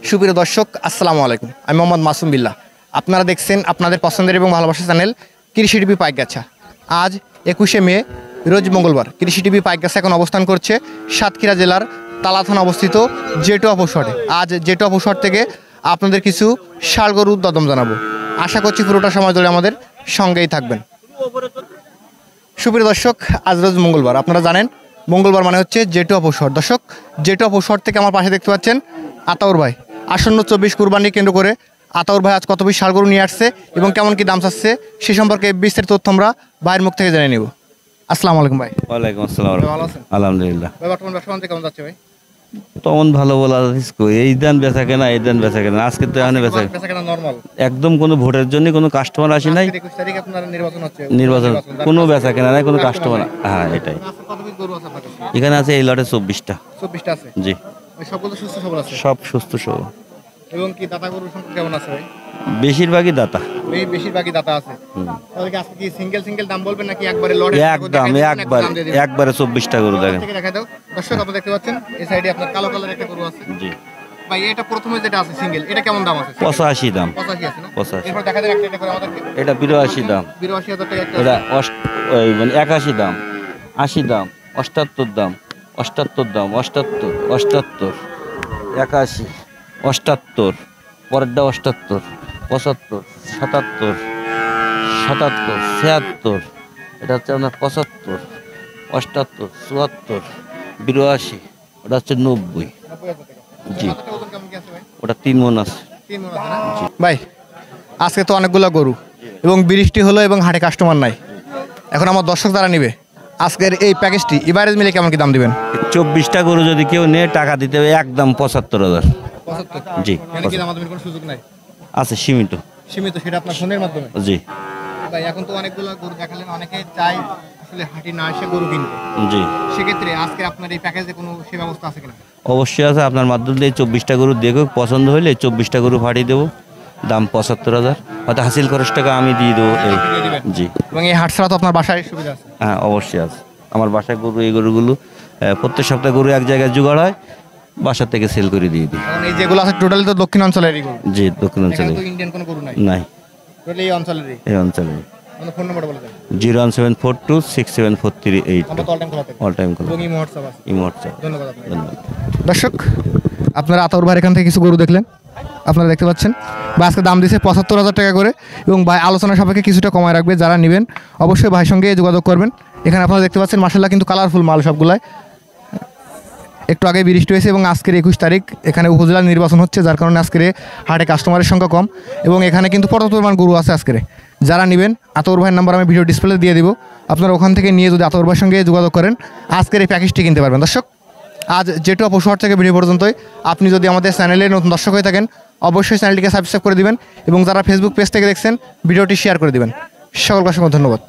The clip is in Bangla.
সুপ্রিয় দর্শক, আসসালামু আলাইকুম। আমি মোহাম্মদ মাসুম বিল্লাহ। আপনারা দেখছেন আপনাদের পছন্দের এবং ভালোবাসার চ্যানেল কৃষি টিভি পাইকগাছা। আজ 21শে মে, রোজ মঙ্গলবার। কৃষি টিভি পাইকগাছা এখন অবস্থান করছে সাতক্ষীরা জেলার তালা থানা অবস্থিত জেটুয়া পশুহাটে। আজ জেটুয়া পশুহাট থেকে আপনাদের কিছু ষাঁড় গরুর দরদাম জানাবো। আশা করছি পুরোটা সময় ধরে আমাদের সঙ্গেই থাকবেন। সুপ্রিয় দর্শক, আজ রোজ মঙ্গলবার। আপনারা জানেন মঙ্গলবার মানে হচ্ছে জেটুয়া পশুহাট। দর্শক, জেটুয়া পশুহাট থেকে আমার পাশে দেখতে পাচ্ছেন আতাউর ভাই। আসন্ন 24 কুরবানি কেন্দ্র করে আতাউর ভাই আজ কত পিস ষাঁড় গরু নিয়ে আসছে এবং কেমন কি দাম চাচ্ছে সে সম্পর্কে বিস্তারিত তথ্য আমরা ভাইয়ের মুখ থেকে জেনে নেব। আসসালামু আলাইকুম ভাই। ওয়ালাইকুম আসসালাম। ভালো আছেন? আলহামদুলিল্লাহ। ভাই বর্তমান ব্যবসা বাণিজ্য কেমন যাচ্ছে ভাই? তখন ভালো বলা এই দান বেচা কেনা এই দান বেচা কেনা আজকে তো এখানে বেচা কেনা নরমাল, একদম কোনো ভোটের জন্য কোনো কাস্টমার আসে নাই। 21 তারিখ আপনার নির্বাচন হচ্ছে, নির্বাচন কোনো বেচা কেনা নাই, কোনো কাস্টমার। হ্যাঁ, এটাই। কত পিস গরু আছে আপনার কাছে? এখানে আছে এই লটে 24টা। 24টা আছে। জি, ওই সবগুলো সুস্থ সবল আছে সব সুস্থ সবল। এবং কি দাতা গরুর সংখ্যা কেমন আছে ভাই? বেশিরভাগই দাতা। বেশিরভাগই দাতা আছে। তাহলে কি আজকে কি সিঙ্গেল দাম বলবেন নাকি একবারে লটে? একবারে 24টা গরু দেখেন। দেখা দাও দর্শক, আপনারা দেখতে পাচ্ছেন এই সাইডে আপনার কালো কালার একটা গরু আছে। জি ভাই, এটা প্রথমে যেটা আছে সিঙ্গেল, এটা কেমন দাম আছে? 85 দাম। 85 আছে না? 85। এরপর দেখা যাবে একটা করে আমাদেরকে। এটা 82 দাম। 82,000 টাকা একটা। এটা মানে 81 দাম, 80 দাম, 78 দাম, 78 দাম, 78, 81, 78, পরেরটা 78, 75, 77, 77, 76। এটা হচ্ছে আপনার 75, 78, 74, 82। ওটা হচ্ছে 90। 90,000 টাকা। জি, মাথাটা ওজন কেমন কি আছে ভাই? ওটা 3 মণ আছে। 3 মণ আছে না? ভাই, আজকে তো অনেকগুলো গরু এবং বৃষ্টি হলো এবং হাটে কাস্টমার নাই। এখন আমার দর্শক যারা নিবে আজকের এই প্যাকেজটি এভারেজ মিলে কেমন কি দাম দিবেন? 24টা গরু যদি কেউ নেয় টাকা দিতে হবে একদম 75,000। 75? জি, মানে কি আমাদের কোনো সুযোগ নাই? আছে সীমিত। সীমিত, সেটা আপনার ফোনের মাধ্যমে? জি ভাই, এখন তো অনেকগুলো গরু দেখালেন, অনেকে চাই আসলে হাটে না এসে গরু কিনতে। জি, সেক্ষেত্রে আজকে আপনার এই প্যাকেজে কোনো সে ব্যবস্থা আছে কিনা? অবশ্যই আছে। আপনার মাধ্যমে দিয়ে 24টা গরু দেখো, পছন্দ হলে 24টা গরু ফাটিয়ে দেবো। দাম 75,000, হয়তো হাসিল খরচ টাকা আমি দিয়ে দেবো। এই জি, এবং এই হাট ছাড়া তো আপনার বাসায় সুবিধা আছে? হ্যাঁ, অবশ্যই আছে। আমার বাসায় গরু, এই গরুগুলো প্রত্যেক সপ্তাহে গরু এক জায়গায় জোগাড় হয়, বাসা থেকে সেল করে দিয়ে দিই। কারণ এই যেগুলো আছে টোটালি তো দক্ষিণ অঞ্চলেরই গরু। জি, দক্ষিণ অঞ্চলে তো ইন্ডিয়ান কোনো গরু নাই? নাই, টোটালি এই অঞ্চলেরই। এই অঞ্চলে। আমাদের ফোন নাম্বারটা বলে দেন। 01742674338। আমরা তো অল টাইম খোলা থাকে। অল টাইম খোলা। এবং ইমো হোয়াটসঅ্যাপ আছে। ধন্যবাদ আপনাকে। ধন্যবাদ। দর্শক, আপনারা আতাউর ভাইয়ের এখান থেকে কিছু গরু দেখলেন, আপনারা দেখতে পাচ্ছেন। ভাই আজকে দাম দিয়েছে 75,000 টাকা করে এবং ভাই আলোচনা সাপেক্ষে কিছুটা কমায় রাখবে। যারা নেবেন অবশ্যই ভাইয়ের সঙ্গে যোগাযোগ করবেন। এখানে আপনারা দেখতে পাচ্ছেন মাশাআল্লাহ কিন্তু কালারফুল মাল সবগুলাই। একটু আগে বৃষ্টি হয়েছে এবং আজকের 21 তারিখ এখানে উপজেলা নির্বাচন হচ্ছে, যার কারণে আজকের হাটে কাস্টমারের সংখ্যা কম এবং এখানে কিন্তু পর্যাপ্ত পরিমাণ গরু আছে আজকের। যারা নেবেন আতাউর ভাইয়ের নাম্বার আমি ভিডিও ডিসপ্লে দিয়ে দিব, আপনারা ওখান থেকে নিয়ে যদি আতাউর ভাইয়ের সঙ্গে যোগাযোগ করেন আজকের এই প্যাকেজটি কিনতে পারবেন। দর্শক, আজ জেটুয়া পশুহাট থেকে ভিডিও পর্যন্তই। আপনি যদি আমাদের চ্যানেলে নতুন দর্শক হয়ে থাকেন অবশ্যই চ্যানেলটিকে সাবস্ক্রাইব করে দিবেন এবং যারা ফেসবুক পেজ থেকে দেখছেন ভিডিওটি শেয়ার করে দিবেন। সকলকে অসংখ্য ধন্যবাদ।